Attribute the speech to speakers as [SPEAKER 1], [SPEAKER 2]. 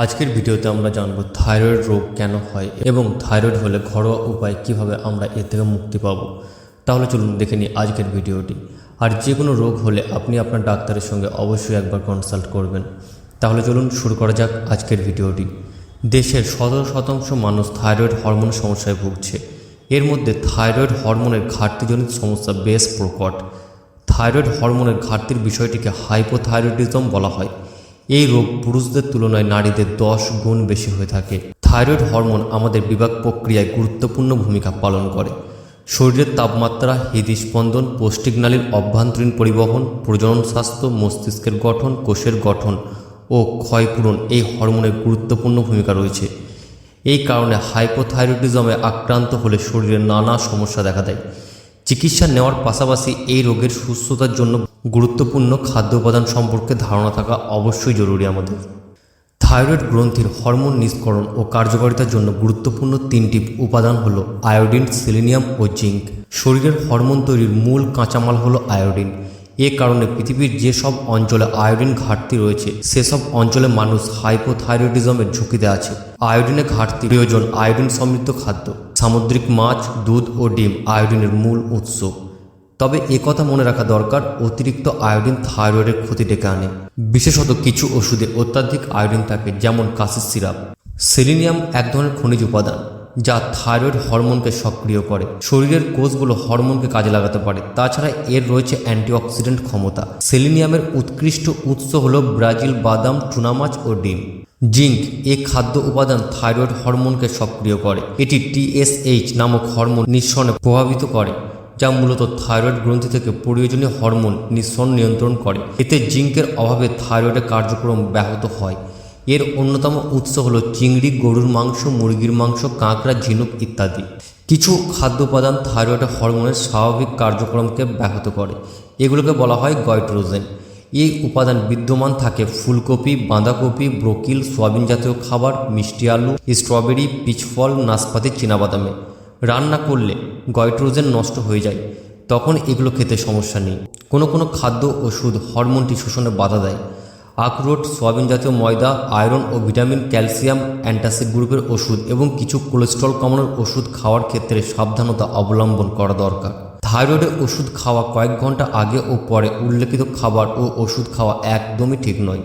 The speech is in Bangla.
[SPEAKER 1] আজকের ভিডিওতে আমরা জানব থাইরয়েড রোগ কেন হয় এবং থাইরয়েড হলে ঘরোয়া উপায় কিভাবে আমরা এর থেকে মুক্তি পাব। তাহলে চলুন দেখে নিই আজকের ভিডিওটি। আর যে কোনো রোগ হলে আপনি আপনার ডাক্তারের সঙ্গে অবশ্যই একবার কনসাল্ট করবেন। তাহলে চলুন শুরু করা যাক আজকের ভিডিওটি। দেশের 17% মানুষ থাইরয়েড হরমোন সমস্যায় ভুগছে। এর মধ্যে থাইরয়েড হরমোনের ঘাটতিজনিত সমস্যা বেশ প্রকট। থাইরয়েড হরমোনের ঘাটতির বিষয়টিকে হাইপোথাইরয়েডিজম বলা হয়। এই রোগ পুরুষদের তুলনায় নারীদের 10 গুণ বেশি হয়ে থাকে। থাইরয়েড হরমোন আমাদের বিপাক প্রক্রিয়ায় গুরুত্বপূর্ণ ভূমিকা পালন করে। শরীরের তাপমাত্রা, হৃদস্পন্দন, পৌষ্টিকনালীর অভ্যন্তরীণ পরিবহন, প্রজনন স্বাস্থ্য, মস্তিষ্কের গঠন, কোষের গঠন ও ক্ষয়পূরণ এই হরমোনের গুরুত্বপূর্ণ ভূমিকা রয়েছে। এই কারণে হাইপোথাইরয়েডিজমে আক্রান্ত হলে শরীরে নানা সমস্যা দেখা দেয়। চিকিৎসা নেওয়ার পাশাপাশি এই রোগের সুস্থতার জন্য গুরুত্বপূর্ণ খাদ্য উপাদান সম্পর্কে ধারণা থাকা অবশ্যই জরুরি আমাদের। থাইরয়েড গ্রন্থির হরমোন নিষ্করণ ও কার্যকারিতার জন্য গুরুত্বপূর্ণ 3টি উপাদান হলো আয়োডিন, সেলেনিয়াম ও জিঙ্ক। শরীরের হরমোন তৈরির মূল কাঁচামাল হলো আয়োডিন। এ কারণে পৃথিবীর যেসব অঞ্চলে আয়োডিন ঘাটতি রয়েছে সেসব অঞ্চলে মানুষ হাইপোথাইরয়েডিজমের ঝুঁকিতে আছে। আয়োডিনের ঘাটতি প্রয়োজন আয়োডিন সমৃদ্ধ খাদ্য। সামুদ্রিক মাছ, দুধ ও ডিম আয়োডিনের মূল উৎস। তবে একথা মনে রাখা দরকার, অতিরিক্ত আয়োডিন থাইরয়েডের ক্ষতি ডেকে আনে। বিশেষত কিছু ওষুধে অত্যাধিক আয়োডিন থাকে, যেমন কাশির সিরাপ। সেলেনিয়াম এক ধরনের খনিজ উপাদান যা থাইরয়েড হরমোনকে সক্রিয় করে। শরীরের কোষগুলো হরমোনকে কাজে লাগাতে পারে। তাছাড়া এর রয়েছে অ্যান্টিঅক্সিডেন্ট ক্ষমতা। সেলেনিয়ামের উৎকৃষ্ট উৎস হল ব্রাজিল বাদাম, টুনা মাছ ও ডিম। জিঙ্ক এই খাদ্য উপাদান থাইরয়েড হরমোনকে সক্রিয় করে। এটি TSH নামক হরমোন নিঃসরণে প্রভাবিত করে, যা মূলত থাইরয়েড গ্রন্থি থেকে প্রয়োজনীয় হরমোন নিঃসরণ নিয়ন্ত্রণ করে। এতে জিঙ্কের অভাবে থাইরয়েডের কার্যক্রম ব্যাহত হয়। এর অন্যতম উৎস হলো চিংড়ি, গরুর মাংস, মুরগির মাংস, কাঁকড়া, ঝিনুক ইত্যাদি। কিছু খাদ্য উপাদান থাইরয়েড হরমোনের স্বাভাবিক কার্যক্রমকে ব্যাহত করে। এগুলোকে বলা হয় গয়ট্রোজেন। এই উপাদান বিদ্যমান থাকে ফুলকপি, বাঁধাকপি, ব্রোকিল, সয়াবিন জাতীয় খাবার, মিষ্টি আলু, স্ট্রবেরি, পিচফল, নাশপাতি, চীনাবাদামে। রান্না করলে গয়ট্রোজেন নষ্ট হয়ে যায়, তখন এগুলো খেতে সমস্যা নেই। কোনো খাদ্য ওষুধ হরমোনটি শোষণে বাধা দেয়। আখরোট, সয়াবিন জাতীয় ময়দা, আয়রন ও ভিটামিন, ক্যালসিয়াম, অ্যান্টাসিড গ্রুপের ওষুধ এবং কিছু কোলেস্ট্রল কমানোর ওষুধ খাওয়ার ক্ষেত্রে সাবধানতা অবলম্বন করা দরকার। থাইরয়েডের ওষুধ খাওয়া কয়েক ঘন্টা আগে ও পরে উল্লেখিত খাবার ও ওষুধ খাওয়া একদমই ঠিক নয়।